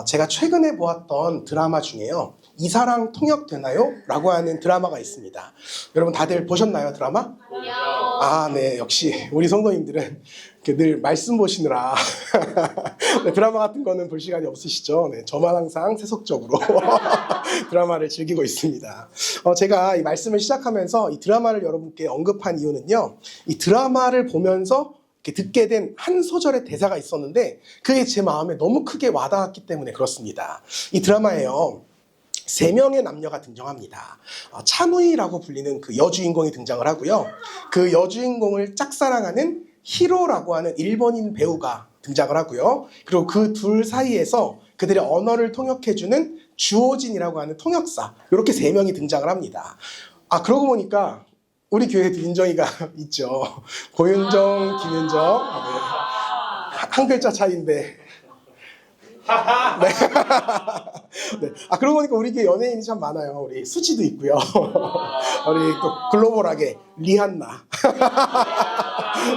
제가 최근에 보았던 드라마 중에요. 이사랑 통역되나요? 라고 하는 드라마가 있습니다. 여러분 다들 보셨나요, 드라마? 네, 역시 우리 성도님들은 늘 말씀 보시느라 네, 드라마 같은 거는 볼 시간이 없으시죠? 네, 저만 항상 세속적으로 드라마를 즐기고 있습니다. 제가 이 말씀을 시작하면서 이 드라마를 여러분께 언급한 이유는요. 이 드라마를 보면서 듣게 된 한 소절의 대사가 있었는데 그게 제 마음에 너무 크게 와닿았기 때문에 그렇습니다. 이 드라마에요. 3명의 남녀가 등장합니다. 차무이라고 불리는 그 여주인공이 등장을 하고요. 그 여주인공을 짝사랑하는 히로라고 하는 일본인 배우가 등장을 하고요. 그리고 그 둘 사이에서 그들의 언어를 통역해주는 주호진이라고 하는 통역사, 이렇게 3명이 등장을 합니다. 그러고 보니까 우리 교회에도 윤정이가 있죠. 고윤정, 김윤정. 네. 한 글자 차이인데. 네. 네. 그러고 보니까 우리 교회 연예인이 참 많아요. 우리 수지도 있고요. 우리 또 글로벌하게 리한나.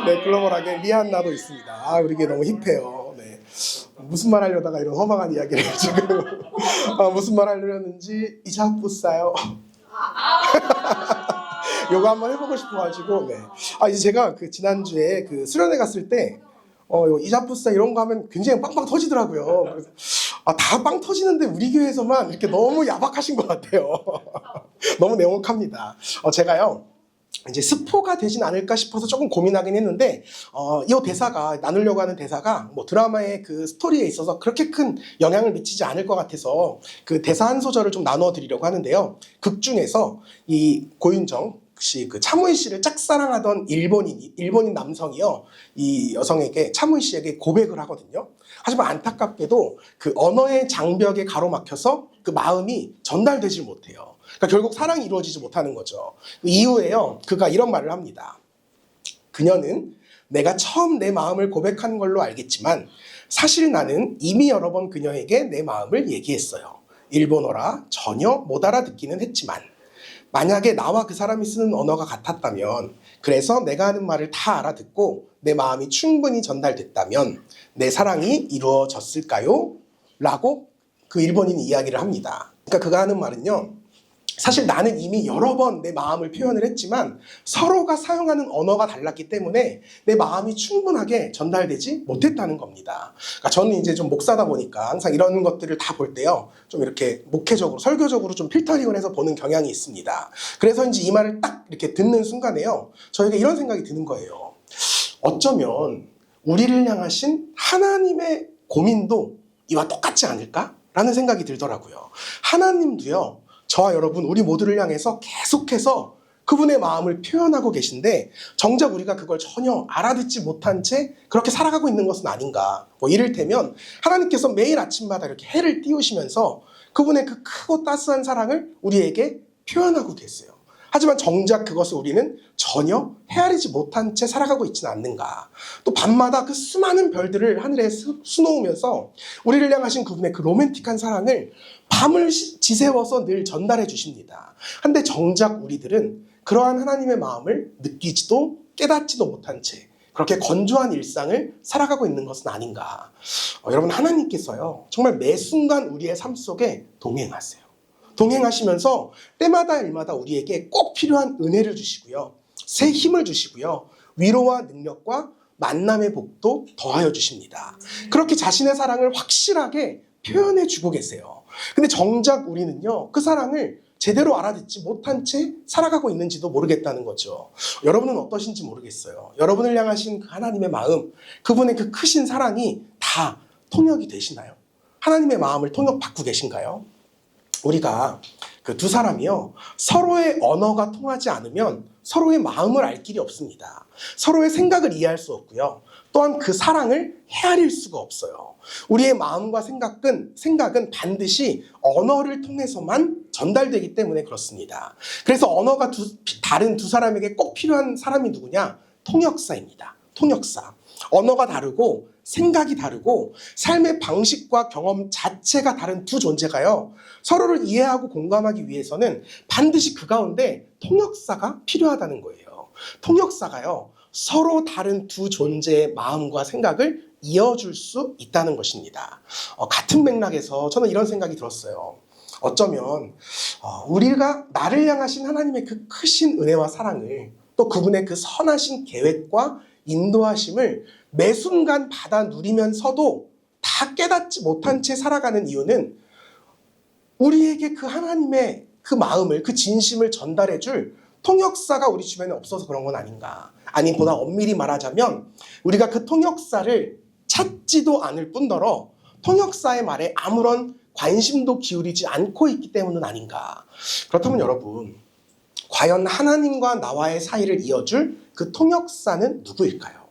네, 글로벌하게 리한나도 있습니다. 우리 교회 너무 힙해요. 네. 무슨 말 하려다가 이런 허망한 이야기를 지금. 무슨 말 하려는지 이자부싸요. 요거 한번 해보고 싶어가지고, 네. 이제 제가 지난주에 수련회 갔을 때, 이자부싸 이런 거 하면 굉장히 빵빵 터지더라고요. 그래서, 다 빵 터지는데 우리 교회에서만 이렇게 너무 야박하신 것 같아요. 너무 냉혹합니다. 제가요, 이제 스포가 되진 않을까 싶어서 조금 고민하긴 했는데, 이 대사가, 나누려고 하는 대사가 뭐 드라마의 그 스토리에 있어서 그렇게 큰 영향을 미치지 않을 것 같아서 그 대사 한 소절을 좀 나눠 드리려고 하는데요. 극 중에서 이 고윤정 씨, 차무이 씨를 짝사랑하던 일본인 남성이요. 이 여성에게, 차무이 씨에게 고백을 하거든요. 하지만 안타깝게도 그 언어의 장벽에 가로막혀서 그 마음이 전달되질 못해요. 그러니까 결국 사랑이 이루어지지 못하는 거죠. 그 이후에요, 그가 이런 말을 합니다. 그녀는 내가 처음 내 마음을 고백한 걸로 알겠지만 사실 나는 이미 여러 번 그녀에게 내 마음을 얘기했어요. 일본어라 전혀 못 알아듣기는 했지만 만약에 나와 그 사람이 쓰는 언어가 같았다면, 그래서 내가 하는 말을 다 알아듣고 내 마음이 충분히 전달됐다면 내 사랑이 이루어졌을까요? 라고 그 일본인이 이야기를 합니다. 그러니까 그가 하는 말은요, 사실 나는 이미 여러 번 내 마음을 표현을 했지만 서로가 사용하는 언어가 달랐기 때문에 내 마음이 충분하게 전달되지 못했다는 겁니다. 그러니까 저는 이제 좀 목사다 보니까 항상 이런 것들을 다 볼 때요, 좀 이렇게 목회적으로, 설교적으로 좀 필터링을 해서 보는 경향이 있습니다. 그래서인지 이 말을 딱 이렇게 듣는 순간에요, 저에게 이런 생각이 드는 거예요. 어쩌면 우리를 향하신 하나님의 고민도 이와 똑같지 않을까? 라는 생각이 들더라고요. 하나님도요, 저와 여러분, 우리 모두를 향해서 계속해서 그분의 마음을 표현하고 계신데 정작 우리가 그걸 전혀 알아듣지 못한 채 그렇게 살아가고 있는 것은 아닌가. 이를테면 하나님께서 매일 아침마다 이렇게 해를 띄우시면서 그분의 그 크고 따스한 사랑을 우리에게 표현하고 계세요. 하지만 정작 그것을 우리는 전혀 헤아리지 못한 채 살아가고 있지는 않는가. 또 밤마다 그 수많은 별들을 하늘에 수놓으면서 우리를 향하신 그분의 그 로맨틱한 사랑을 밤을 지새워서 늘 전달해 주십니다. 한데 정작 우리들은 그러한 하나님의 마음을 느끼지도 깨닫지도 못한 채 그렇게 건조한 일상을 살아가고 있는 것은 아닌가. 여러분, 하나님께서요, 정말 매 순간 우리의 삶 속에 동행하세요. 동행하시면서 때마다 일마다 우리에게 꼭 필요한 은혜를 주시고요, 새 힘을 주시고요, 위로와 능력과 만남의 복도 더하여 주십니다. 그렇게 자신의 사랑을 확실하게 표현해 주고 계세요. 근데 정작 우리는요, 그 사랑을 제대로 알아듣지 못한 채 살아가고 있는지도 모르겠다는 거죠. 여러분은 어떠신지 모르겠어요. 여러분을 향하신 그 하나님의 마음, 그분의 그 크신 사랑이 다 통역이 되시나요? 하나님의 마음을 통역받고 계신가요? 우리가 그 두 사람이요, 서로의 언어가 통하지 않으면 서로의 마음을 알 길이 없습니다. 서로의 생각을 이해할 수 없고요, 또한 그 사랑을 헤아릴 수가 없어요. 우리의 마음과 생각은 반드시 언어를 통해서만 전달되기 때문에 그렇습니다. 그래서 언어가 다른 두 사람에게 꼭 필요한 사람이 누구냐? 통역사입니다. 통역사. 언어가 다르고 생각이 다르고 삶의 방식과 경험 자체가 다른 두 존재가요, 서로를 이해하고 공감하기 위해서는 반드시 그 가운데 통역사가 필요하다는 거예요. 통역사가요, 서로 다른 두 존재의 마음과 생각을 이어줄 수 있다는 것입니다. 같은 맥락에서 저는 이런 생각이 들었어요. 어쩌면 우리가 나를 향하신 하나님의 그 크신 은혜와 사랑을, 또 그분의 그 선하신 계획과 인도하심을 매 순간 받아 누리면서도 다 깨닫지 못한 채 살아가는 이유는 우리에게 그 하나님의 그 마음을, 그 진심을 전달해 줄 통역사가 우리 주변에 없어서 그런 건 아닌가. 아니, 보다 엄밀히 말하자면 우리가 그 통역사를 찾지도 않을 뿐더러 통역사의 말에 아무런 관심도 기울이지 않고 있기 때문은 아닌가. 그렇다면 여러분, 과연 하나님과 나와의 사이를 이어줄 그 통역사는 누구일까요?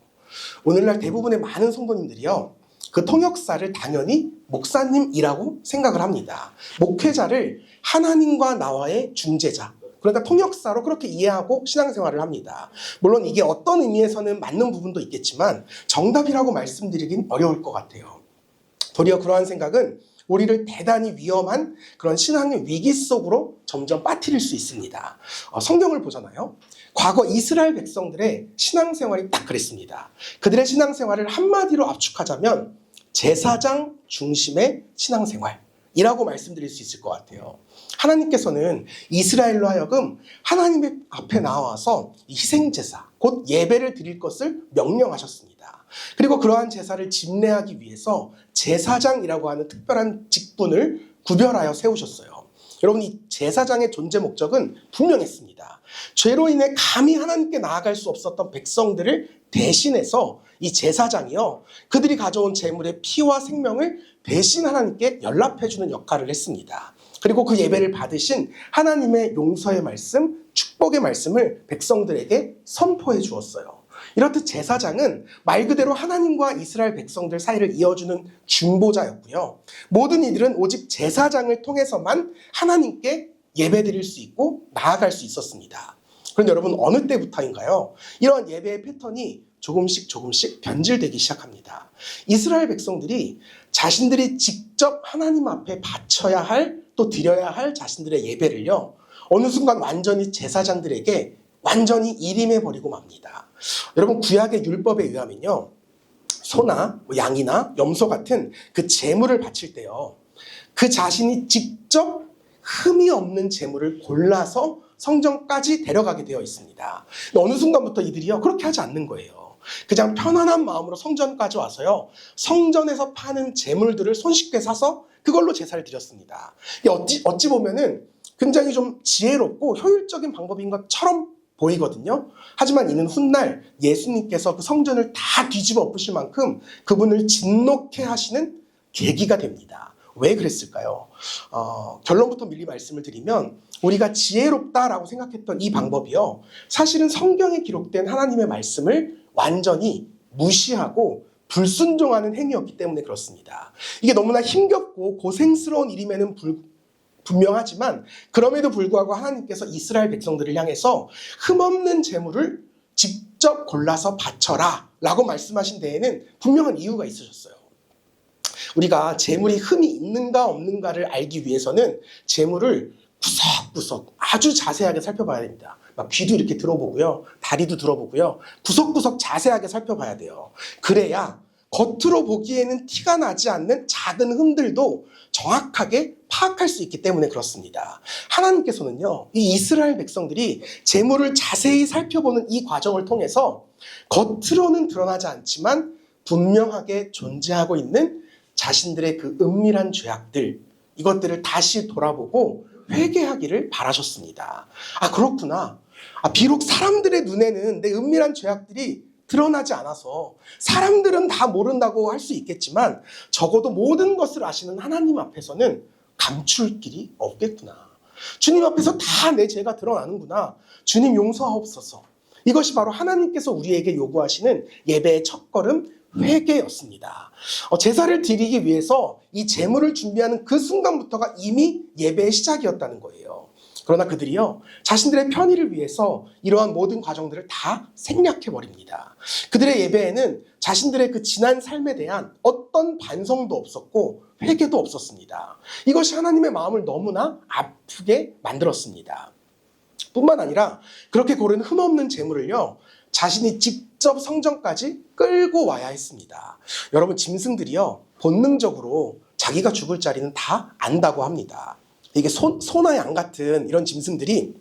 오늘날 대부분의 많은 성도님들이요, 그 통역사를 당연히 목사님이라고 생각을 합니다. 목회자를 하나님과 나와의 중재자, 그러니까 통역사로 그렇게 이해하고 신앙생활을 합니다. 물론 이게 어떤 의미에서는 맞는 부분도 있겠지만 정답이라고 말씀드리긴 어려울 것 같아요. 도리어 그러한 생각은 우리를 대단히 위험한 그런 신앙의 위기 속으로 점점 빠뜨릴 수 있습니다. 성경을 보잖아요. 과거 이스라엘 백성들의 신앙생활이 딱 그랬습니다. 그들의 신앙생활을 한마디로 압축하자면 제사장 중심의 신앙생활이라고 말씀드릴 수 있을 것 같아요. 하나님께서는 이스라엘로 하여금 하나님의 앞에 나와서 희생제사, 곧 예배를 드릴 것을 명령하셨습니다. 그리고 그러한 제사를 집례하기 위해서 제사장이라고 하는 특별한 직분을 구별하여 세우셨어요. 여러분, 이 제사장의 존재 목적은 분명했습니다. 죄로 인해 감히 하나님께 나아갈 수 없었던 백성들을 대신해서 이 제사장이요, 그들이 가져온 제물의 피와 생명을 대신 하나님께 연락해주는 역할을 했습니다. 그리고 그 예배를 받으신 하나님의 용서의 말씀, 축복의 말씀을 백성들에게 선포해 주었어요. 이렇듯 제사장은 말 그대로 하나님과 이스라엘 백성들 사이를 이어주는 중보자였고요. 모든 이들은 오직 제사장을 통해서만 하나님께 예배드릴 수 있고 나아갈 수 있었습니다. 그런데 여러분, 어느 때부터인가요? 이런 예배의 패턴이 조금씩 변질되기 시작합니다. 이스라엘 백성들이 자신들이 직접 하나님 앞에 바쳐야 할, 또 드려야 할 자신들의 예배를요, 어느 순간 완전히 제사장들에게 완전히 일임해버리고 맙니다. 여러분, 구약의 율법에 의하면요, 소나 양이나 염소 같은 그 제물을 바칠 때요, 그 자신이 직접 흠이 없는 제물을 골라서 성전까지 데려가게 되어 있습니다. 어느 순간부터 이들이요, 그렇게 하지 않는 거예요. 그냥 편안한 마음으로 성전까지 와서요, 성전에서 파는 제물들을 손쉽게 사서 그걸로 제사를 드렸습니다. 어찌 보면은 굉장히 좀 지혜롭고 효율적인 방법인 것처럼 보이거든요. 하지만 이는 훗날 예수님께서 그 성전을 다 뒤집어 엎으실 만큼 그분을 진노케 하시는 계기가 됩니다. 왜 그랬을까요? 결론부터 미리 말씀을 드리면, 우리가 지혜롭다라고 생각했던 이 방법이요, 사실은 성경에 기록된 하나님의 말씀을 완전히 무시하고 불순종하는 행위였기 때문에 그렇습니다. 이게 너무나 힘겹고 고생스러운 일임에는 분명하지만, 그럼에도 불구하고 하나님께서 이스라엘 백성들을 향해서 흠없는 제물을 직접 골라서 바쳐라 라고 말씀하신 데에는 분명한 이유가 있으셨어요. 우리가 제물이 흠이 있는가 없는가를 알기 위해서는 제물을 구석구석 아주 자세하게 살펴봐야 됩니다. 막 귀도 이렇게 들어보고요, 다리도 들어보고요, 구석구석 자세하게 살펴봐야 돼요. 그래야 겉으로 보기에는 티가 나지 않는 작은 흠들도 정확하게 파악할 수 있기 때문에 그렇습니다. 하나님께서는요, 이 이스라엘 백성들이 제물을 자세히 살펴보는 이 과정을 통해서 겉으로는 드러나지 않지만 분명하게 존재하고 있는 자신들의 그 은밀한 죄악들, 이것들을 다시 돌아보고 회개하기를 바라셨습니다. 그렇구나. 비록 사람들의 눈에는 내 은밀한 죄악들이 드러나지 않아서 사람들은 다 모른다고 할 수 있겠지만, 적어도 모든 것을 아시는 하나님 앞에서는 감출 길이 없겠구나. 주님 앞에서 다 내 죄가 드러나는구나. 주님 용서하옵소서. 이것이 바로 하나님께서 우리에게 요구하시는 예배의 첫걸음, 회개였습니다. 제사를 드리기 위해서 이 제물을 준비하는 그 순간부터가 이미 예배의 시작이었다는 거예요. 그러나 그들이요, 자신들의 편의를 위해서 이러한 모든 과정들을 다 생략해버립니다. 그들의 예배에는 자신들의 그 지난 삶에 대한 어떤 반성도 없었고 회개도 없었습니다. 이것이 하나님의 마음을 너무나 아프게 만들었습니다. 뿐만 아니라 그렇게 고른 흠없는 제물을요, 자신이 직접 성전까지 끌고 와야 했습니다. 여러분, 짐승들이요, 본능적으로 자기가 죽을 자리는 다 안다고 합니다. 이게 소나 양 같은 이런 짐승들이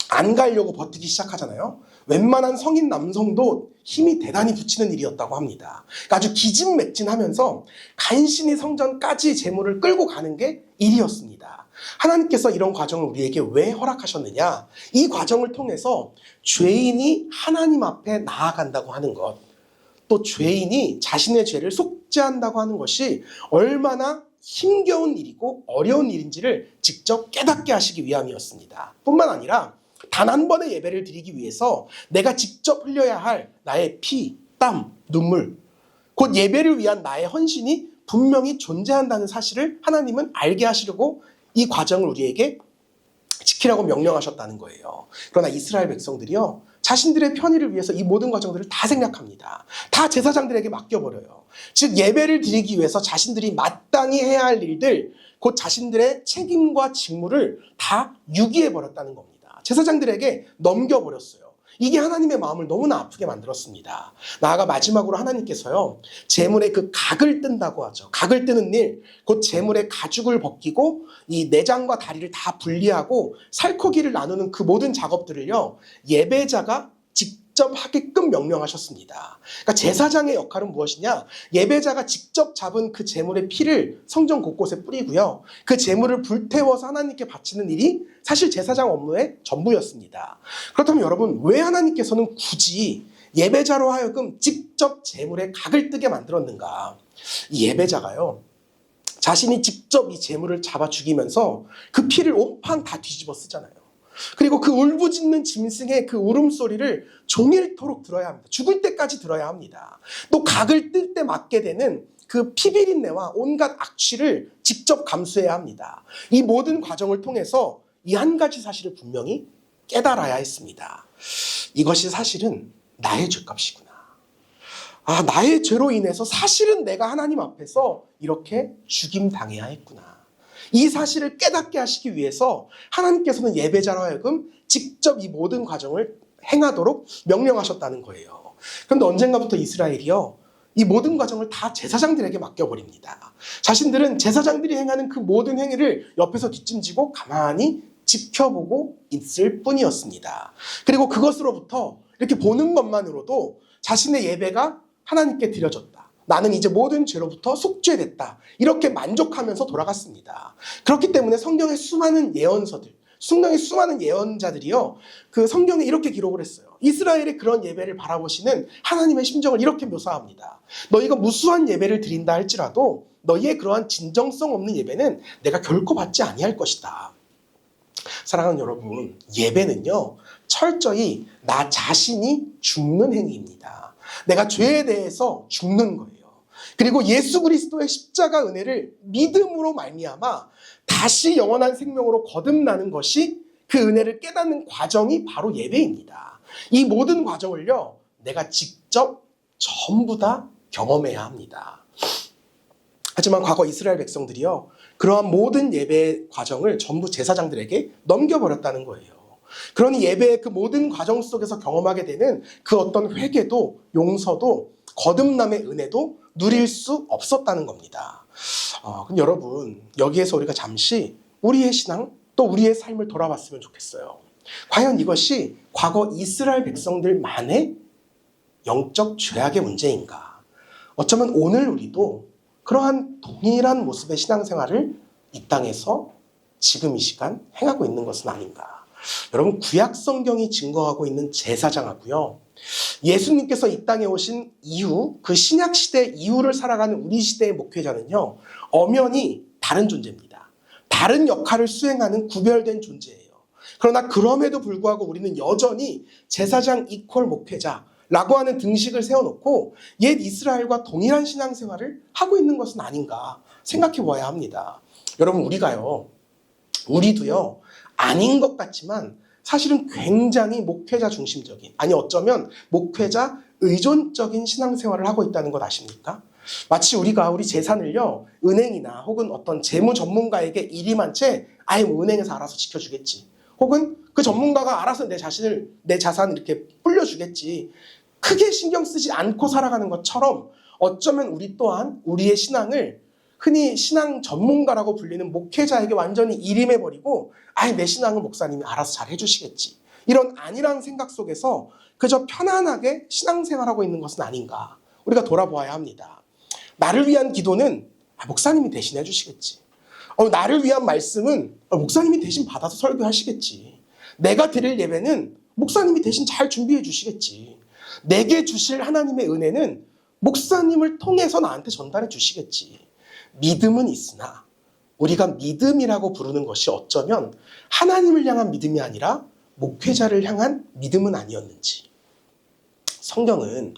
안 가려고 버티기 시작하잖아요. 웬만한 성인 남성도 힘이 대단히 붙이는 일이었다고 합니다. 그러니까 아주 기진맥진하면서 간신히 성전까지 재물을 끌고 가는 게 일이었습니다. 하나님께서 이런 과정을 우리에게 왜 허락하셨느냐? 이 과정을 통해서 죄인이 하나님 앞에 나아간다고 하는 것, 또 죄인이 자신의 죄를 속죄한다고 하는 것이 얼마나 힘겨운 일이고 어려운 일인지를 직접 깨닫게 하시기 위함이었습니다. 뿐만 아니라 단 한 번의 예배를 드리기 위해서 내가 직접 흘려야 할 나의 피, 땀, 눈물, 곧 예배를 위한 나의 헌신이 분명히 존재한다는 사실을 하나님은 알게 하시려고 이 과정을 우리에게 지키라고 명령하셨다는 거예요. 그러나 이스라엘 백성들이요, 자신들의 편의를 위해서 이 모든 과정들을 다 생략합니다. 다 제사장들에게 맡겨버려요. 즉, 예배를 드리기 위해서 자신들이 마땅히 해야 할 일들, 곧 자신들의 책임과 직무를 다 유기해버렸다는 겁니다. 제사장들에게 넘겨버렸어요. 이게 하나님의 마음을 너무나 아프게 만들었습니다. 나아가 마지막으로 하나님께서요, 제물의 그 각을 뜬다고 하죠. 각을 뜨는 일, 곧 제물의 가죽을 벗기고 이 내장과 다리를 다 분리하고 살코기를 나누는 그 모든 작업들을요, 예배자가 직접 하게끔 명령하셨습니다. 그러니까 제사장의 역할은 무엇이냐? 예배자가 직접 잡은 그 제물의 피를 성전 곳곳에 뿌리고요, 그 제물을 불태워서 하나님께 바치는 일이 사실 제사장 업무의 전부였습니다. 그렇다면 여러분, 왜 하나님께서는 굳이 예배자로 하여금 직접 제물의 각을 뜨게 만들었는가? 이 예배자가요, 자신이 직접 이 제물을 잡아 죽이면서 그 피를 온판 다 뒤집어 쓰잖아요. 그리고 그 울부짖는 짐승의 그 울음소리를 종일토록 들어야 합니다. 죽을 때까지 들어야 합니다. 또 각을 뜰 때 맡게 되는 그 피비린내와 온갖 악취를 직접 감수해야 합니다. 이 모든 과정을 통해서 이 한 가지 사실을 분명히 깨달아야 했습니다. 이것이 사실은 나의 죄값이구나. 아, 나의 죄로 인해서 사실은 내가 하나님 앞에서 이렇게 죽임당해야 했구나. 이 사실을 깨닫게 하시기 위해서 하나님께서는 예배자로 하여금 직접 이 모든 과정을 행하도록 명령하셨다는 거예요. 그런데 언젠가부터 이스라엘이요, 이 모든 과정을 다 제사장들에게 맡겨버립니다. 자신들은 제사장들이 행하는 그 모든 행위를 옆에서 뒷짐지고 가만히 지켜보고 있을 뿐이었습니다. 그리고 그것으로부터 이렇게 보는 것만으로도 자신의 예배가 하나님께 드려졌다, 나는 이제 모든 죄로부터 속죄됐다, 이렇게 만족하면서 돌아갔습니다. 그렇기 때문에 성경의 수많은 예언서들, 성경의 수많은 예언자들이요, 그 성경에 이렇게 기록을 했어요. 이스라엘의 그런 예배를 바라보시는 하나님의 심정을 이렇게 묘사합니다. 너희가 무수한 예배를 드린다 할지라도 너희의 그러한 진정성 없는 예배는 내가 결코 받지 아니할 것이다. 사랑하는 여러분, 예배는요, 철저히 나 자신이 죽는 행위입니다. 내가 죄에 대해서 죽는 거예요. 그리고 예수 그리스도의 십자가 은혜를 믿음으로 말미암아 다시 영원한 생명으로 거듭나는 것이 그 은혜를 깨닫는 과정이 바로 예배입니다. 이 모든 과정을요, 내가 직접 전부 다 경험해야 합니다. 하지만 과거 이스라엘 백성들이요, 그러한 모든 예배 과정을 전부 제사장들에게 넘겨버렸다는 거예요. 그러니 예배의 그 모든 과정 속에서 경험하게 되는 그 어떤 회개도, 용서도, 거듭남의 은혜도 누릴 수 없었다는 겁니다. 그럼 여러분, 여기에서 우리가 잠시 우리의 신앙, 또 우리의 삶을 돌아봤으면 좋겠어요. 과연 이것이 과거 이스라엘 백성들만의 영적 죄악의 문제인가? 어쩌면 오늘 우리도 그러한 동일한 모습의 신앙생활을 이 땅에서 지금 이 시간 행하고 있는 것은 아닌가? 여러분, 구약 성경이 증거하고 있는 제사장하고요, 예수님께서 이 땅에 오신 이후, 그 신약 시대 이후를 살아가는 우리 시대의 목회자는요, 엄연히 다른 존재입니다. 다른 역할을 수행하는 구별된 존재예요. 그러나 그럼에도 불구하고 우리는 여전히 제사장 이퀄 목회자라고 하는 등식을 세워놓고 옛 이스라엘과 동일한 신앙생활을 하고 있는 것은 아닌가 생각해 보아야 합니다. 여러분, 우리도요, 아닌 것 같지만 사실은 굉장히 목회자 중심적인, 아니 어쩌면 목회자 의존적인 신앙생활을 하고 있다는 것 아십니까? 마치 우리가 우리 재산을요, 은행이나 혹은 어떤 재무 전문가에게 일임한 채 아예 뭐 은행에서 알아서 지켜주겠지, 혹은 그 전문가가 알아서 내 자산을 이렇게 불려주겠지, 크게 신경 쓰지 않고 살아가는 것처럼 어쩌면 우리 또한 우리의 신앙을 흔히 신앙 전문가라고 불리는 목회자에게 완전히 일임해버리고 아예 내 신앙은 목사님이 알아서 잘 해주시겠지. 이런 안일한 생각 속에서 그저 편안하게 신앙생활하고 있는 것은 아닌가. 우리가 돌아보아야 합니다. 나를 위한 기도는 목사님이 대신 해주시겠지. 나를 위한 말씀은 목사님이 대신 받아서 설교하시겠지. 내가 드릴 예배는 목사님이 대신 잘 준비해 주시겠지. 내게 주실 하나님의 은혜는 목사님을 통해서 나한테 전달해 주시겠지. 믿음은 있으나 우리가 믿음이라고 부르는 것이 어쩌면 하나님을 향한 믿음이 아니라 목회자를 향한 믿음은 아니었는지. 성경은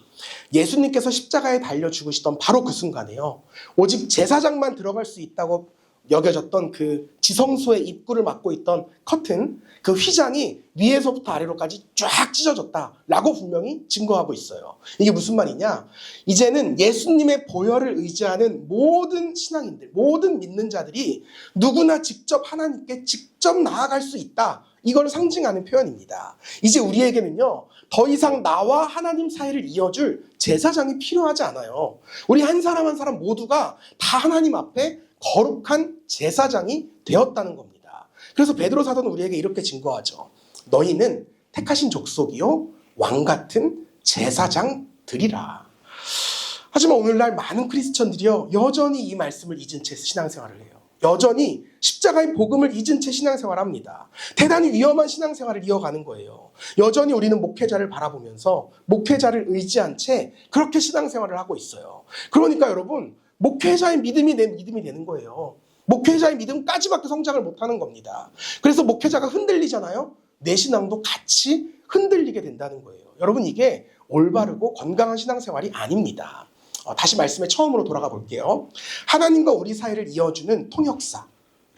예수님께서 십자가에 달려 죽으시던 바로 그 순간에요. 오직 제사장만 들어갈 수 있다고 여겨졌던 그 지성소의 입구를 막고 있던 커튼, 그 휘장이 위에서부터 아래로까지 쫙 찢어졌다라고 분명히 증거하고 있어요. 이게 무슨 말이냐? 이제는 예수님의 보혈을 의지하는 모든 신앙인들, 모든 믿는 자들이 누구나 직접 하나님께 직접 나아갈 수 있다. 이걸 상징하는 표현입니다. 이제 우리에게는요, 더 이상 나와 하나님 사이를 이어줄 제사장이 필요하지 않아요. 우리 한 사람 한 사람 모두가 다 하나님 앞에 거룩한 제사장이 되었다는 겁니다. 그래서 베드로 사도는 우리에게 이렇게 증거하죠. 너희는 택하신 족속이요 왕 같은 제사장들이라. 하지만 오늘날 많은 크리스천들이요 여전히 이 말씀을 잊은 채 신앙생활을 해요. 여전히 십자가의 복음을 잊은 채 신앙생활합니다. 대단히 위험한 신앙생활을 이어가는 거예요. 여전히 우리는 목회자를 바라보면서 목회자를 의지한 채 그렇게 신앙생활을 하고 있어요. 그러니까 여러분, 목회자의 믿음이 내 믿음이 되는 거예요. 목회자의 믿음까지밖에 성장을 못하는 겁니다. 그래서 목회자가 흔들리잖아요. 내 신앙도 같이 흔들리게 된다는 거예요. 여러분, 이게 올바르고 건강한 신앙생활이 아닙니다. 다시 말씀에 처음으로 돌아가 볼게요. 하나님과 우리 사이를 이어주는 통역사,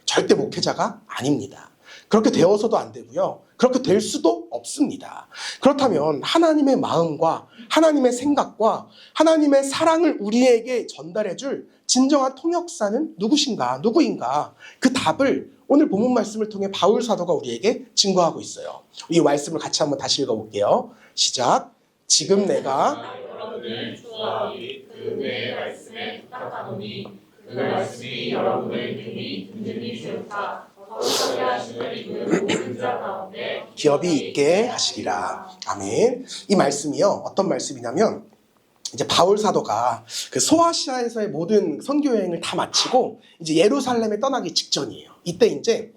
절대 목회자가 아닙니다. 그렇게 되어서도 안 되고요. 그렇게 될 수도 없습니다. 그렇다면 하나님의 마음과 하나님의 생각과 하나님의 사랑을 우리에게 전달해줄 진정한 통역사는 누구인가? 그 답을 오늘 본문 말씀을 통해 바울 사도가 우리에게 증거하고 있어요. 이 말씀을 같이 한번 다시 읽어볼게요. 시작. 지금 내가 여러분을 주어하기 그 내 말씀에 부탁하노니 그 말씀이 여러분을 능히 든든히 세우사 거룩하게 하시는 이그 모든 자 가운데 기업이 있게 하시리라. 아멘. 이 말씀이요 어떤 말씀이냐면 이제 바울 사도가 그 소아시아에서의 모든 선교 여행을 다 마치고 이제 예루살렘에 떠나기 직전이에요. 이때 이제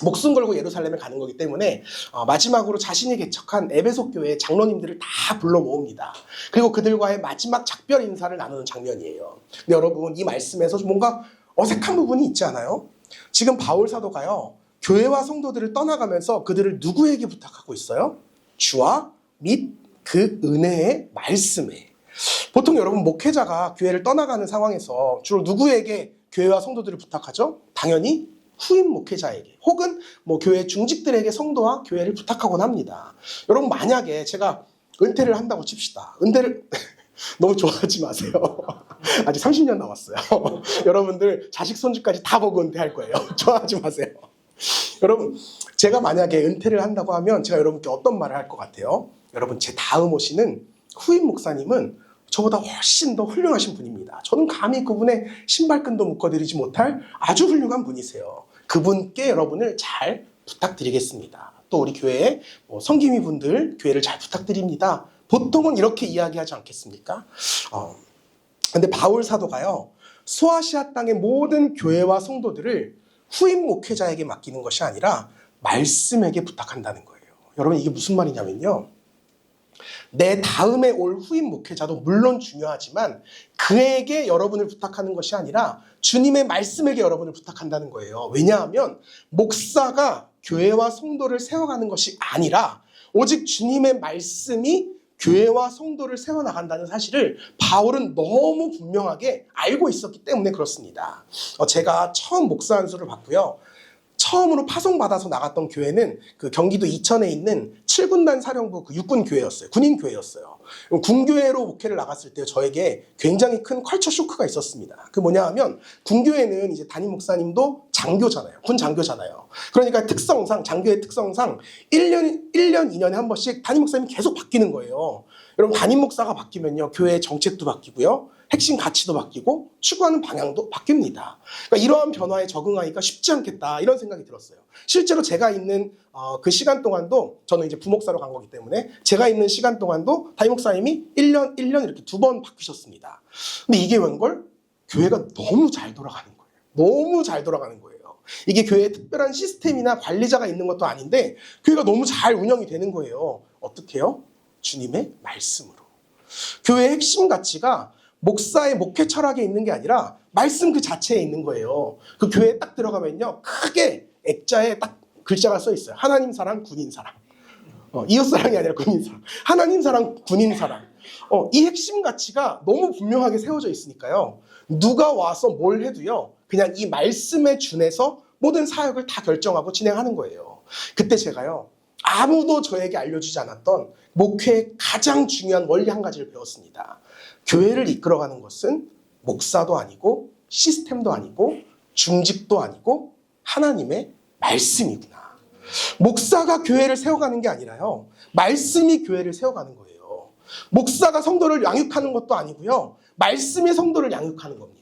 목숨 걸고 예루살렘에 가는 거기 때문에 마지막으로 자신이 개척한 에베소 교회 장로님들을 다 불러 모읍니다. 그리고 그들과의 마지막 작별 인사를 나누는 장면이에요. 근데 여러분, 이 말씀에서 좀 뭔가 어색한 부분이 있지 않아요? 지금 바울 사도가요 교회와 성도들을 떠나가면서 그들을 누구에게 부탁하고 있어요? 주와 및 그 은혜의 말씀에. 보통 여러분, 목회자가 교회를 떠나가는 상황에서 주로 누구에게 교회와 성도들을 부탁하죠? 당연히 후임 목회자에게 혹은 교회 중직들에게 성도와 교회를 부탁하곤 합니다. 여러분, 만약에 제가 은퇴를 한다고 칩시다. 은퇴를 너무 좋아하지 마세요. 아직 30년 남았어요. 여러분들 자식 손주까지 다 보고 은퇴할 거예요. 좋아하지 마세요. 여러분, 제가 만약에 은퇴를 한다고 하면 제가 여러분께 어떤 말을 할 것 같아요? 여러분, 제 다음 오시는 후임 목사님은 저보다 훨씬 더 훌륭하신 분입니다. 저는 감히 그분의 신발끈도 묶어드리지 못할 아주 훌륭한 분이세요. 그분께 여러분을 잘 부탁드리겠습니다. 또 우리 교회 성김이 분들 교회를 잘 부탁드립니다. 보통은 이렇게 이야기하지 않겠습니까? 근데 바울 사도가요 소아시아 땅의 모든 교회와 성도들을 후임 목회자에게 맡기는 것이 아니라 말씀에게 부탁한다는 거예요. 여러분, 이게 무슨 말이냐면요, 내 다음에 올 후임 목회자도 물론 중요하지만 그에게 여러분을 부탁하는 것이 아니라 주님의 말씀에게 여러분을 부탁한다는 거예요. 왜냐하면 목사가 교회와 성도를 세워가는 것이 아니라 오직 주님의 말씀이 교회와 성도를 세워나간다는 사실을 바울은 너무 분명하게 알고 있었기 때문에 그렇습니다. 제가 처음 목사 안수를 받고요, 처음으로 파송받아서 나갔던 교회는 그 경기도 이천에 있는 7군단 사령부 그 육군교회였어요. 군인교회였어요. 군교회로 목회를 나갔을 때 저에게 굉장히 큰 컬처 쇼크가 있었습니다. 그 뭐냐 하면 군교회는 이제 담임 목사님도 장교잖아요. 군 장교잖아요. 그러니까 특성상, 장교의 특성상 1년, 2년에 한 번씩 담임 목사님이 계속 바뀌는 거예요. 여러분 담임 목사가 바뀌면요 교회의 정책도 바뀌고요 핵심 가치도 바뀌고 추구하는 방향도 바뀝니다. 그러니까 이러한 변화에 적응하기가 쉽지 않겠다 이런 생각이 들었어요. 실제로 제가 있는 그 시간 동안도 저는 이제 부목사로 간 거기 때문에 제가 있는 시간 동안도 담임 목사님이 1년 이렇게 2번 바뀌셨습니다. 근데 이게 웬걸? 교회가 너무 잘 돌아가는 거예요. 너무 잘 돌아가는 거예요. 이게 교회에 특별한 시스템이나 관리자가 있는 것도 아닌데 교회가 너무 잘 운영이 되는 거예요. 어떻게 해요? 주님의 말씀으로. 교회의 핵심 가치가 목사의 목회 철학에 있는 게 아니라 말씀 그 자체에 있는 거예요. 그 교회에 딱 들어가면요 크게 액자에 딱 글자가 써 있어요. 하나님 사랑, 군인 사랑. 이웃 사랑이 아니라 군인 사랑. 하나님 사랑, 군인 사랑. 이 핵심 가치가 너무 분명하게 세워져 있으니까요. 누가 와서 뭘 해도요. 그냥 이 말씀에 준해서 모든 사역을 다 결정하고 진행하는 거예요. 그때 제가요. 아무도 저에게 알려주지 않았던 목회의 가장 중요한 원리 한 가지를 배웠습니다. 교회를 이끌어가는 것은 목사도 아니고 시스템도 아니고 중직도 아니고 하나님의 말씀이구나. 목사가 교회를 세워가는 게 아니라요. 말씀이 교회를 세워가는 거예요. 목사가 성도를 양육하는 것도 아니고요. 말씀이 성도를 양육하는 겁니다.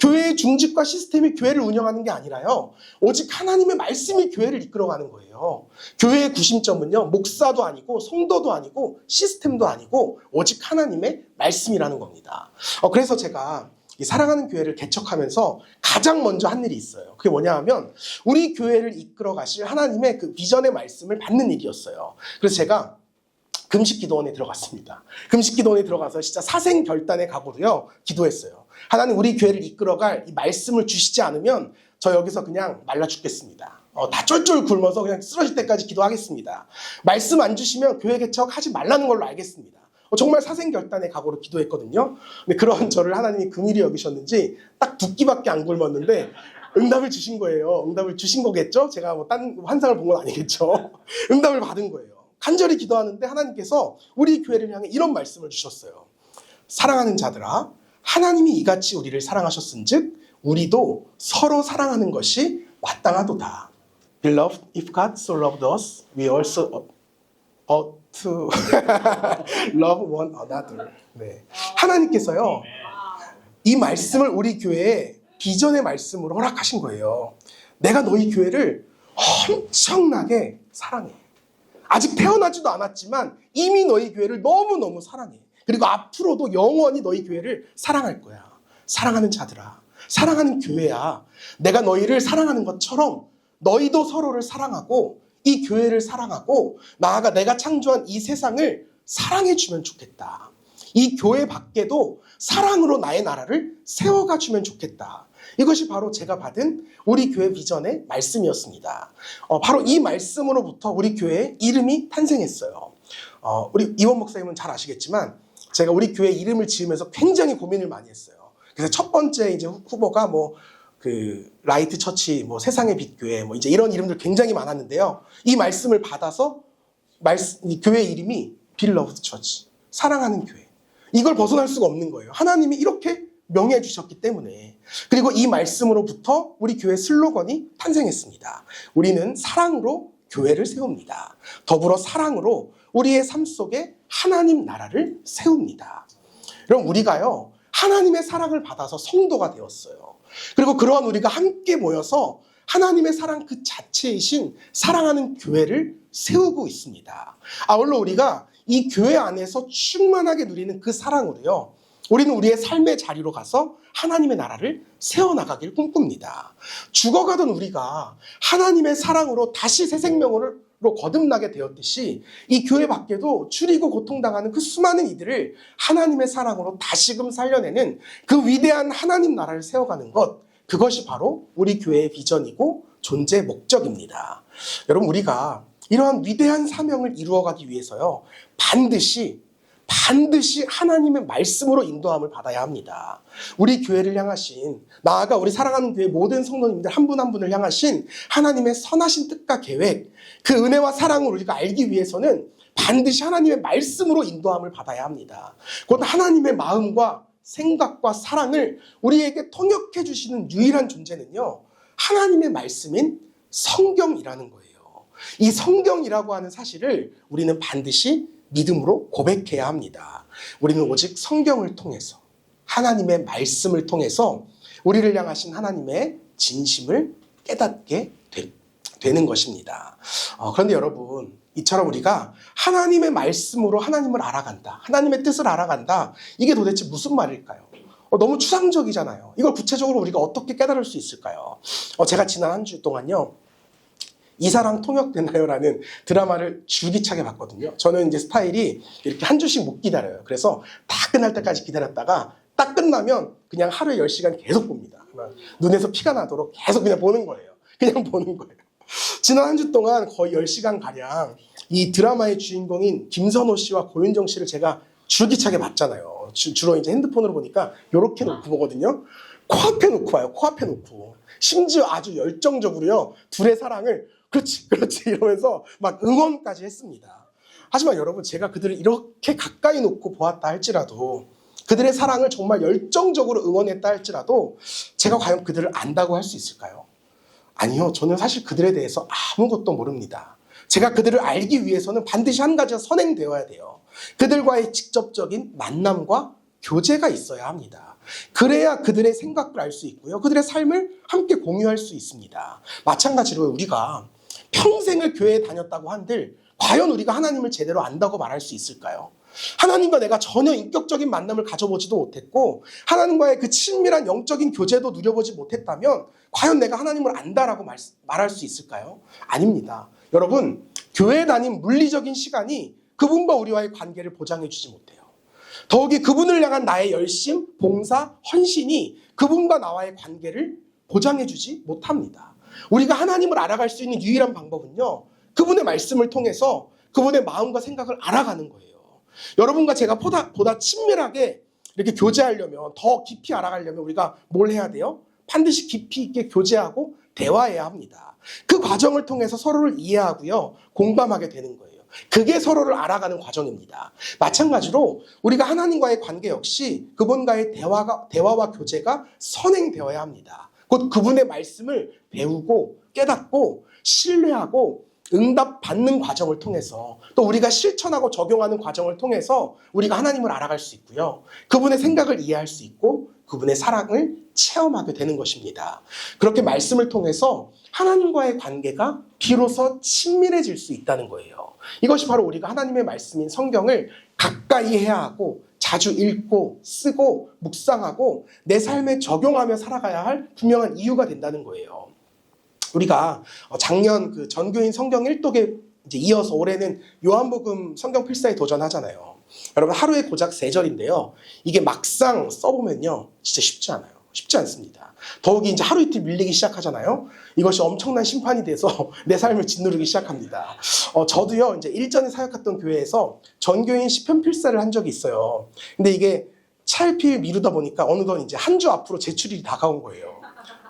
교회의 중직과 시스템이 교회를 운영하는 게 아니라요. 오직 하나님의 말씀이 교회를 이끌어가는 거예요. 교회의 구심점은요. 목사도 아니고 성도도 아니고 시스템도 아니고 오직 하나님의 말씀이라는 겁니다. 그래서 제가 이 사랑하는 교회를 개척하면서 가장 먼저 한 일이 있어요. 그게 뭐냐 하면 우리 교회를 이끌어 가실 하나님의 그 비전의 말씀을 받는 일이었어요. 그래서 제가 금식기도원에 들어갔습니다. 금식기도원에 들어가서 진짜 사생결단의 각오로요 기도했어요. 하나님 우리 교회를 이끌어갈 이 말씀을 주시지 않으면 저 여기서 그냥 말라 죽겠습니다. 다 쫄쫄 굶어서 그냥 쓰러질 때까지 기도하겠습니다. 말씀 안 주시면 교회 개척하지 말라는 걸로 알겠습니다. 정말 사생결단의 각오로 기도했거든요. 근데 그런 저를 하나님이 긍휼히 여기셨는지 딱 2끼밖에 안 굶었는데 응답을 주신 거예요. 응답을 주신 거겠죠? 제가 뭐 딴 환상을 본 건 아니겠죠? 응답을 받은 거예요. 간절히 기도하는데 하나님께서 우리 교회를 향해 이런 말씀을 주셨어요. 사랑하는 자들아, 하나님이 이같이 우리를 사랑하셨은즉 우리도 서로 사랑하는 것이 마땅하도다. Beloved, if God so loved us, we also ought to love one another. 네. 하나님께서요, 이 말씀을 우리 교회에 비전의 말씀으로 허락하신 거예요. 내가 너희 교회를 엄청나게 사랑해. 아직 태어나지도 않았지만 이미 너희 교회를 너무너무 사랑해. 그리고 앞으로도 영원히 너희 교회를 사랑할 거야. 사랑하는 자들아, 사랑하는 교회야. 내가 너희를 사랑하는 것처럼 너희도 서로를 사랑하고 이 교회를 사랑하고 나아가 내가 창조한 이 세상을 사랑해주면 좋겠다. 이 교회 밖에도 사랑으로 나의 나라를 세워가주면 좋겠다. 이것이 바로 제가 받은 우리 교회 비전의 말씀이었습니다. 바로 이 말씀으로부터 우리 교회의 이름이 탄생했어요. 우리 이원 목사님은 잘 아시겠지만 제가 우리 교회 이름을 지으면서 굉장히 고민을 많이 했어요. 그래서 첫 번째 이제 후보가 라이트 처치, 세상의 빛 교회, 이제 이런 이름들 굉장히 많았는데요. 이 말씀을 받아서 이 교회 이름이 Beloved Church, 사랑하는 교회. 이걸 벗어날 수가 없는 거예요. 하나님이 이렇게 명예해 주셨기 때문에. 그리고 이 말씀으로부터 우리 교회 슬로건이 탄생했습니다. 우리는 사랑으로 교회를 세웁니다. 더불어 사랑으로 우리의 삶 속에 하나님 나라를 세웁니다. 그럼 우리가요, 하나님의 사랑을 받아서 성도가 되었어요. 그리고 그러한 우리가 함께 모여서 하나님의 사랑 그 자체이신 사랑하는 교회를 세우고 있습니다. 아울러 우리가 이 교회 안에서 충만하게 누리는 그 사랑으로요, 우리는 우리의 삶의 자리로 가서 하나님의 나라를 세워나가길 꿈꿉니다. 죽어가던 우리가 하나님의 사랑으로 다시 새 생명으로 거듭나게 되었듯이 이 교회 밖에도 줄이고 고통당하는 그 수많은 이들을 하나님의 사랑으로 다시금 살려내는 그 위대한 하나님 나라를 세워가는 것, 그것이 바로 우리 교회의 비전이고 존재 목적입니다. 여러분, 우리가 이러한 위대한 사명을 이루어가기 위해서요, 반드시 하나님의 말씀으로 인도함을 받아야 합니다. 우리 교회를 향하신, 나아가 우리 사랑하는 교회 모든 성도님들 한 분 한 분을 향하신 하나님의 선하신 뜻과 계획, 그 은혜와 사랑을 우리가 알기 위해서는 반드시 하나님의 말씀으로 인도함을 받아야 합니다. 곧 하나님의 마음과 생각과 사랑을 우리에게 통역해 주시는 유일한 존재는요, 하나님의 말씀인 성경이라는 거예요. 이 성경이라고 하는 사실을 우리는 반드시 믿음으로 고백해야 합니다. 우리는 오직 성경을 통해서 하나님의 말씀을 통해서 우리를 향하신 하나님의 진심을 깨닫게 되는 것입니다. 그런데 여러분, 이처럼 우리가 하나님의 말씀으로 하나님을 알아간다, 하나님의 뜻을 알아간다, 이게 도대체 무슨 말일까요? 너무 추상적이잖아요. 이걸 구체적으로 우리가 어떻게 깨달을 수 있을까요? 제가 지난 한 주 동안요, 이사랑 통역되나요? 라는 드라마를 줄기차게 봤거든요. 저는 이제 스타일이 이렇게 한 주씩 못 기다려요. 그래서 다 끝날 때까지 기다렸다가 딱 끝나면 그냥 하루에 10시간 계속 봅니다. 눈에서 피가 나도록 계속 그냥 보는 거예요. 그냥 보는 거예요. 지난 한 주 동안 거의 10시간 가량 이 드라마의 주인공인 김선호 씨와 고윤정 씨를 제가 줄기차게 봤잖아요. 주로 이제 핸드폰으로 보니까 이렇게 놓고 보거든요. 코앞에 놓고 봐요. 코앞에 놓고. 심지어 아주 열정적으로요, 둘의 사랑을 그렇지 그렇지 이러면서 막 응원까지 했습니다. 하지만 여러분, 제가 그들을 이렇게 가까이 놓고 보았다 할지라도, 그들의 사랑을 정말 열정적으로 응원했다 할지라도 제가 과연 그들을 안다고 할 수 있을까요? 아니요. 저는 사실 그들에 대해서 아무것도 모릅니다. 제가 그들을 알기 위해서는 반드시 한 가지가 선행되어야 돼요. 그들과의 직접적인 만남과 교제가 있어야 합니다. 그래야 그들의 생각을 알 수 있고요, 그들의 삶을 함께 공유할 수 있습니다. 마찬가지로 우리가 평생을 교회에 다녔다고 한들 과연 우리가 하나님을 제대로 안다고 말할 수 있을까요? 하나님과 내가 전혀 인격적인 만남을 가져보지도 못했고 하나님과의 그 친밀한 영적인 교제도 누려보지 못했다면 과연 내가 하나님을 안다라고 말할 수 있을까요? 아닙니다. 여러분, 교회에 다닌 물리적인 시간이 그분과 우리와의 관계를 보장해주지 못해요. 더욱이 그분을 향한 나의 열심, 봉사, 헌신이 그분과 나와의 관계를 보장해주지 못합니다. 우리가 하나님을 알아갈 수 있는 유일한 방법은요, 그분의 말씀을 통해서 그분의 마음과 생각을 알아가는 거예요. 여러분과 제가 보다 친밀하게 이렇게 교제하려면, 더 깊이 알아가려면 우리가 뭘 해야 돼요? 반드시 깊이 있게 교제하고 대화해야 합니다. 그 과정을 통해서 서로를 이해하고요, 공감하게 되는 거예요. 그게 서로를 알아가는 과정입니다. 마찬가지로 우리가 하나님과의 관계 역시 그분과의 대화와 교제가 선행되어야 합니다. 곧 그분의 말씀을 배우고 깨닫고 신뢰하고 응답받는 과정을 통해서, 또 우리가 실천하고 적용하는 과정을 통해서 우리가 하나님을 알아갈 수 있고요, 그분의 생각을 이해할 수 있고 그분의 사랑을 체험하게 되는 것입니다. 그렇게 말씀을 통해서 하나님과의 관계가 비로소 친밀해질 수 있다는 거예요. 이것이 바로 우리가 하나님의 말씀인 성경을 가까이 해야 하고 자주 읽고 쓰고 묵상하고 내 삶에 적용하며 살아가야 할 분명한 이유가 된다는 거예요. 우리가 작년 그 전교인 성경 1독에 이제 이어서 올해는 요한복음 성경 필사에 도전하잖아요. 여러분, 하루에 고작 3절인데요. 이게 막상 써보면요, 진짜 쉽지 않아요. 쉽지 않습니다. 더욱이 이제 하루 이틀 밀리기 시작하잖아요. 이것이 엄청난 심판이 돼서 내 삶을 짓누르기 시작합니다. 저도요, 이제 일전에 사역했던 교회에서 전교인 시편 필사를 한 적이 있어요. 근데 이게 차일피일 미루다 보니까 어느덧 이제 한 주 앞으로 제출일이 다가온 거예요.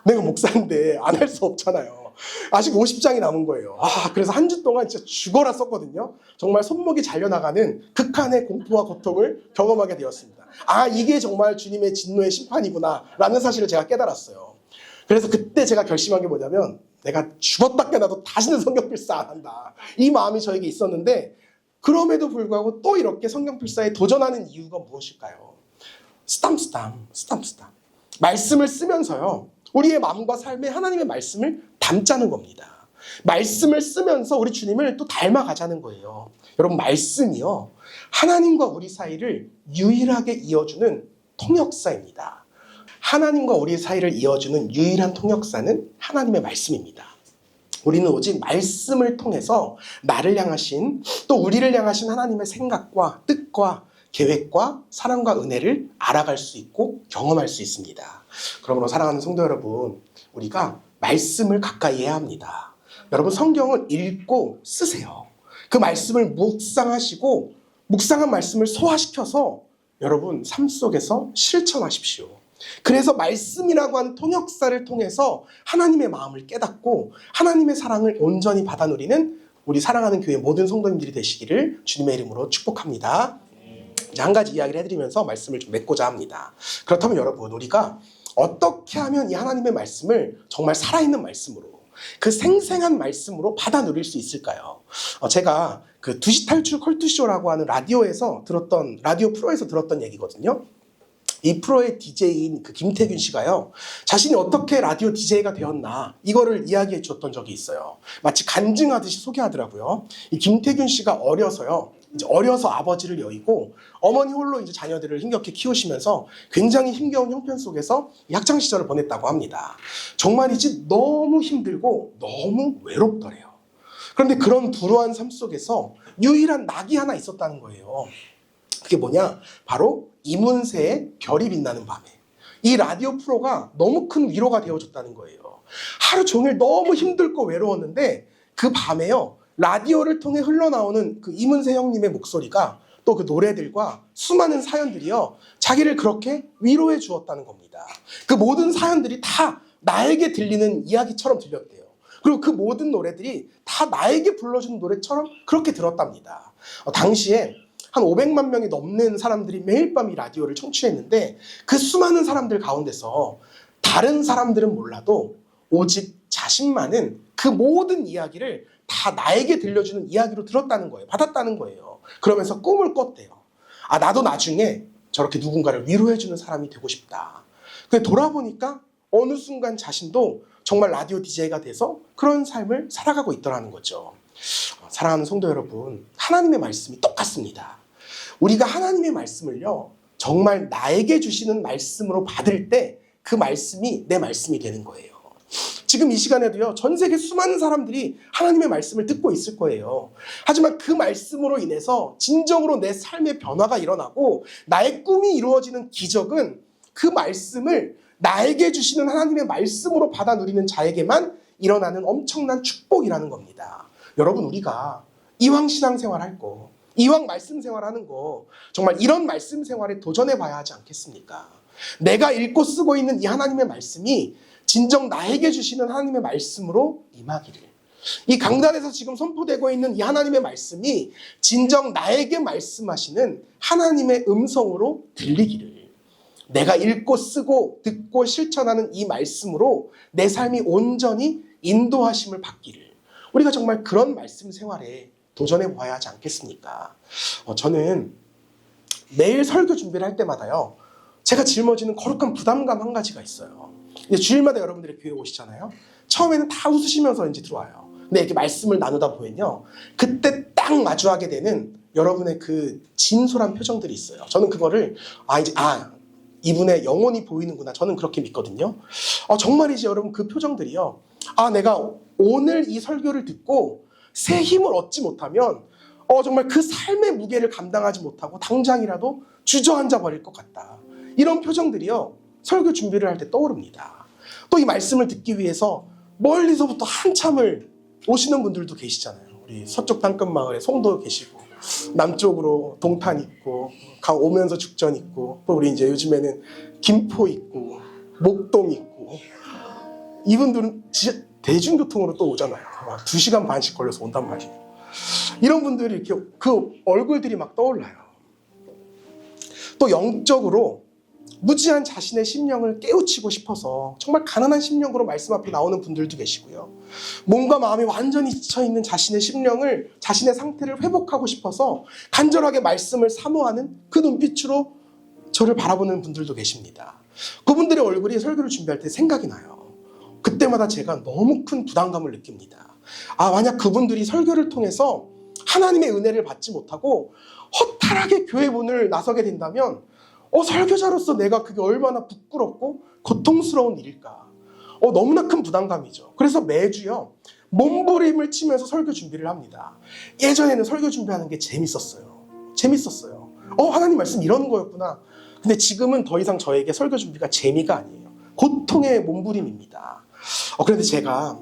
내가 목사인데 안 할 수 없잖아요. 아직 50장이 남은 거예요. 그래서 한 주 동안 진짜 죽어라 썼거든요. 정말 손목이 잘려나가는 극한의 공포와 고통을 경험하게 되었습니다. 이게 정말 주님의 진노의 심판이구나 라는 사실을 제가 깨달았어요. 그래서 그때 제가 결심한 게 뭐냐면, 내가 죽었다 깨나도 다시는 성경필사 안 한다, 이 마음이 저에게 있었는데, 그럼에도 불구하고 또 이렇게 성경필사에 도전하는 이유가 무엇일까요? 스탐. 말씀을 쓰면서요, 우리의 마음과 삶에 하나님의 말씀을 담자는 겁니다. 말씀을 쓰면서 우리 주님을 또 닮아가자는 거예요. 여러분, 말씀이요, 하나님과 우리 사이를 유일하게 이어주는 통역사입니다. 하나님과 우리 사이를 이어주는 유일한 통역사는 하나님의 말씀입니다. 우리는 오직 말씀을 통해서 나를 향하신, 또 우리를 향하신 하나님의 생각과 뜻과 계획과 사랑과 은혜를 알아갈 수 있고 경험할 수 있습니다. 그러므로 사랑하는 성도 여러분, 우리가 말씀을 가까이 해야 합니다. 여러분, 성경을 읽고 쓰세요. 그 말씀을 묵상하시고 묵상한 말씀을 소화시켜서 여러분 삶 속에서 실천하십시오. 그래서 말씀이라고 하는 통역사를 통해서 하나님의 마음을 깨닫고 하나님의 사랑을 온전히 받아 누리는 우리 사랑하는 교회 모든 성도님들이 되시기를 주님의 이름으로 축복합니다. 이제 한 가지 이야기를 해드리면서 말씀을 좀 맺고자 합니다. 그렇다면 여러분, 우리가 어떻게 하면 이 하나님의 말씀을 정말 살아있는 말씀으로, 그 생생한 말씀으로 받아 누릴 수 있을까요? 제가 그 2시 탈출 컬투쇼라고 하는 라디오에서 들었던, 라디오 프로에서 들었던 얘기거든요. 이 프로의 DJ인 그 김태균 씨가요, 자신이 어떻게 라디오 DJ가 되었나 이거를 이야기해 주었던 적이 있어요. 마치 간증하듯이 소개하더라고요. 이 김태균 씨가 어려서 아버지를 여의고 어머니 홀로 이제 자녀들을 힘겹게 키우시면서 굉장히 힘겨운 형편 속에서 학창 시절을 보냈다고 합니다. 정말이지 너무 힘들고 너무 외롭더래요. 그런데 그런 불우한 삶 속에서 유일한 낙이 하나 있었다는 거예요. 그게 뭐냐? 바로 이문세의 별이 빛나는 밤에. 이 라디오 프로가 너무 큰 위로가 되어줬다는 거예요. 하루 종일 너무 힘들고 외로웠는데 그 밤에요, 라디오를 통해 흘러나오는 그 이문세 형님의 목소리가 또 그 노래들과 수많은 사연들이요, 자기를 그렇게 위로해 주었다는 겁니다. 그 모든 사연들이 다 나에게 들리는 이야기처럼 들렸대요. 그리고 그 모든 노래들이 다 나에게 불러주는 노래처럼 그렇게 들었답니다. 당시에 한 500만 명이 넘는 사람들이 매일 밤 이 라디오를 청취했는데 그 수많은 사람들 가운데서 다른 사람들은 몰라도 오직 자신만은 그 모든 이야기를 다 나에게 들려주는 이야기로 들었다는 거예요. 받았다는 거예요. 그러면서 꿈을 꿨대요. 아, 나도 나중에 저렇게 누군가를 위로해주는 사람이 되고 싶다. 근데 돌아보니까 어느 순간 자신도 정말 라디오 DJ가 돼서 그런 삶을 살아가고 있더라는 거죠. 사랑하는 성도 여러분, 하나님의 말씀이 똑같습니다. 우리가 하나님의 말씀을요, 정말 나에게 주시는 말씀으로 받을 때 그 말씀이 내 말씀이 되는 거예요. 지금 이 시간에도요, 전 세계 수많은 사람들이 하나님의 말씀을 듣고 있을 거예요. 하지만 그 말씀으로 인해서 진정으로 내 삶의 변화가 일어나고 나의 꿈이 이루어지는 기적은 그 말씀을 나에게 주시는 하나님의 말씀으로 받아 누리는 자에게만 일어나는 엄청난 축복이라는 겁니다. 여러분, 우리가 이왕 신앙생활 할 거, 이왕 말씀 생활하는 거, 정말 이런 말씀 생활에 도전해 봐야 하지 않겠습니까? 내가 읽고 쓰고 있는 이 하나님의 말씀이 진정 나에게 주시는 하나님의 말씀으로 임하기를, 이 강단에서 지금 선포되고 있는 이 하나님의 말씀이 진정 나에게 말씀하시는 하나님의 음성으로 들리기를, 내가 읽고 쓰고 듣고 실천하는 이 말씀으로 내 삶이 온전히 인도하심을 받기를, 우리가 정말 그런 말씀 생활에 도전해 보아야 하지 않겠습니까? 저는 매일 설교 준비를 할 때마다요, 제가 짊어지는 거룩한 부담감 한 가지가 있어요. 이제 주일마다 여러분들이 교회 오시잖아요. 처음에는 다 웃으시면서 이제 들어와요. 근데 이렇게 말씀을 나누다 보면요, 그때 딱 마주하게 되는 여러분의 그 진솔한 표정들이 있어요. 저는 그거를 이분의 영혼이 보이는구나, 저는 그렇게 믿거든요. 정말이지 여러분, 그 표정들이요, 내가 오늘 이 설교를 듣고 새 힘을 얻지 못하면 정말 그 삶의 무게를 감당하지 못하고 당장이라도 주저앉아 버릴 것 같다. 이런 표정들이요, 설교 준비를 할 때 떠오릅니다. 또 이 말씀을 듣기 위해서 멀리서부터 한참을 오시는 분들도 계시잖아요. 우리 서쪽 땅끝마을에 송도 계시고, 남쪽으로 동탄 있고, 오면서 죽전 있고, 또 우리 이제 요즘에는 김포 있고, 목동 있고, 이분들은 진짜 대중교통으로 또 오잖아요. 2시간 반씩 걸려서 온단 말이에요. 이런 분들이 이렇게 그 얼굴들이 막 떠올라요. 또 영적으로 무지한 자신의 심령을 깨우치고 싶어서 정말 가난한 심령으로 말씀 앞에 나오는 분들도 계시고요. 몸과 마음이 완전히 지쳐있는 자신의 심령을, 자신의 상태를 회복하고 싶어서 간절하게 말씀을 사모하는 그 눈빛으로 저를 바라보는 분들도 계십니다. 그분들의 얼굴이 설교를 준비할 때 생각이 나요. 그때마다 제가 너무 큰 부담감을 느낍니다. 만약 그분들이 설교를 통해서 하나님의 은혜를 받지 못하고 허탈하게 교회 문을 나서게 된다면 설교자로서 내가 그게 얼마나 부끄럽고 고통스러운 일일까. 너무나 큰 부담감이죠. 그래서 매주요, 몸부림을 치면서 설교 준비를 합니다. 예전에는 설교 준비하는 게 재밌었어요. 하나님 말씀 이런 거였구나. 근데 지금은 더 이상 저에게 설교 준비가 재미가 아니에요. 고통의 몸부림입니다. 그런데 제가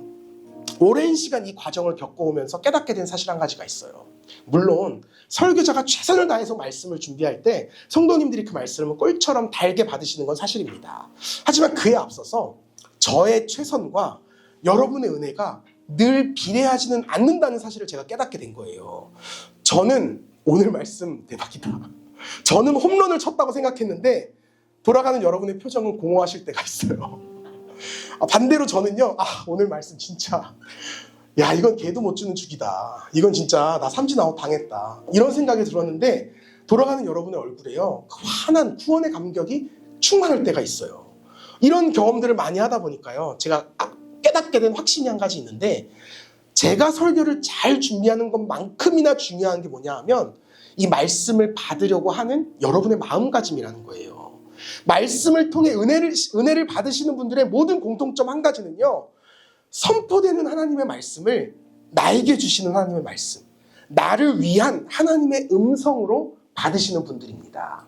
오랜 시간 이 과정을 겪어오면서 깨닫게 된 사실 한 가지가 있어요. 물론 설교자가 최선을 다해서 말씀을 준비할 때 성도님들이 그 말씀을 꿀처럼 달게 받으시는 건 사실입니다. 하지만 그에 앞서서 저의 최선과 여러분의 은혜가 늘 비례하지는 않는다는 사실을 제가 깨닫게 된 거예요. 저는 오늘 말씀 대박이다, 저는 홈런을 쳤다고 생각했는데 돌아가는 여러분의 표정은 공허하실 때가 있어요. 반대로 저는요, 오늘 말씀 진짜, 야, 이건 개도 못 주는 죽이다. 이건 진짜 나 삼진아웃 당했다. 이런 생각이 들었는데, 돌아가는 여러분의 얼굴에요, 그 환한 구원의 감격이 충만할 때가 있어요. 이런 경험들을 많이 하다 보니까요, 제가 깨닫게 된 확신이 한 가지 있는데, 제가 설교를 잘 준비하는 것만큼이나 중요한 게 뭐냐 하면, 이 말씀을 받으려고 하는 여러분의 마음가짐이라는 거예요. 말씀을 통해 은혜를 받으시는 분들의 모든 공통점 한 가지는요, 선포되는 하나님의 말씀을 나에게 주시는 하나님의 말씀, 나를 위한 하나님의 음성으로 받으시는 분들입니다.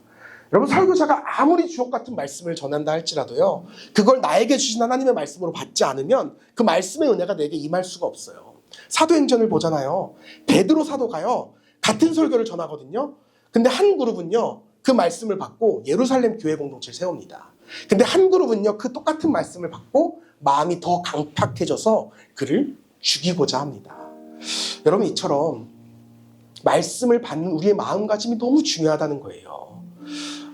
여러분, 설교자가 아무리 주옥 같은 말씀을 전한다 할지라도요, 그걸 나에게 주신 하나님의 말씀으로 받지 않으면 그 말씀의 은혜가 내게 임할 수가 없어요. 사도행전을 보잖아요. 베드로 사도가요, 같은 설교를 전하거든요. 근데 한 그룹은요, 그 말씀을 받고 예루살렘 교회 공동체를 세웁니다. 근데 한 그룹은요, 그 똑같은 말씀을 받고 마음이 더 강팍해져서 그를 죽이고자 합니다. 여러분, 이처럼 말씀을 받는 우리의 마음가짐이 너무 중요하다는 거예요.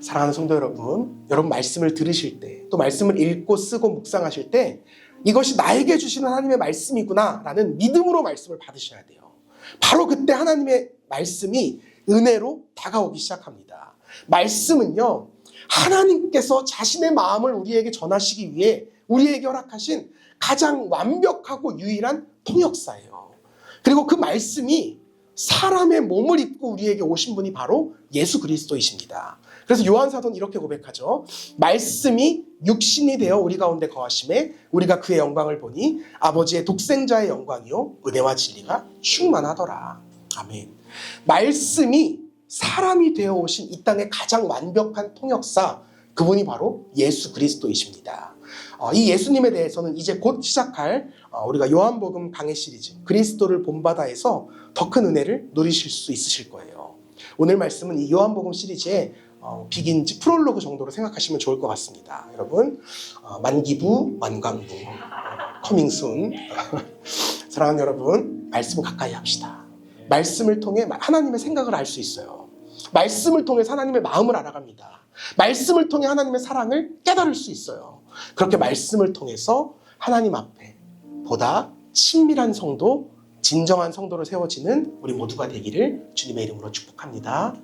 사랑하는 성도 여러분, 여러분 말씀을 들으실 때, 또 말씀을 읽고 쓰고 묵상하실 때, 이것이 나에게 주시는 하나님의 말씀이구나 라는 믿음으로 말씀을 받으셔야 돼요. 바로 그때 하나님의 말씀이 은혜로 다가오기 시작합니다. 말씀은요, 하나님께서 자신의 마음을 우리에게 전하시기 위해 우리에게 허락하신 가장 완벽하고 유일한 통역사예요. 그리고 그 말씀이 사람의 몸을 입고 우리에게 오신 분이 바로 예수 그리스도이십니다. 그래서 요한사도는 이렇게 고백하죠. 말씀이 육신이 되어 우리 가운데 거하심에 우리가 그의 영광을 보니 아버지의 독생자의 영광이요 은혜와 진리가 충만하더라. 아멘. 말씀이 사람이 되어 오신 이 땅의 가장 완벽한 통역사, 그분이 바로 예수 그리스도이십니다. 이 예수님에 대해서는 이제 곧 시작할 우리가 요한복음 강해 시리즈 그리스도를 본받아에서 더 큰 은혜를 누리실 수 있으실 거예요. 오늘 말씀은 이 요한복음 시리즈의 비긴지 프롤로그 정도로 생각하시면 좋을 것 같습니다. 여러분, 만기부 만광부 커밍순. 사랑하는 여러분, 말씀 가까이 합시다. 말씀을 통해 하나님의 생각을 알 수 있어요. 말씀을 통해 하나님의 마음을 알아갑니다. 말씀을 통해 하나님의 사랑을 깨달을 수 있어요. 그렇게 말씀을 통해서 하나님 앞에 보다 친밀한 성도, 진정한 성도로 세워지는 우리 모두가 되기를 주님의 이름으로 축복합니다.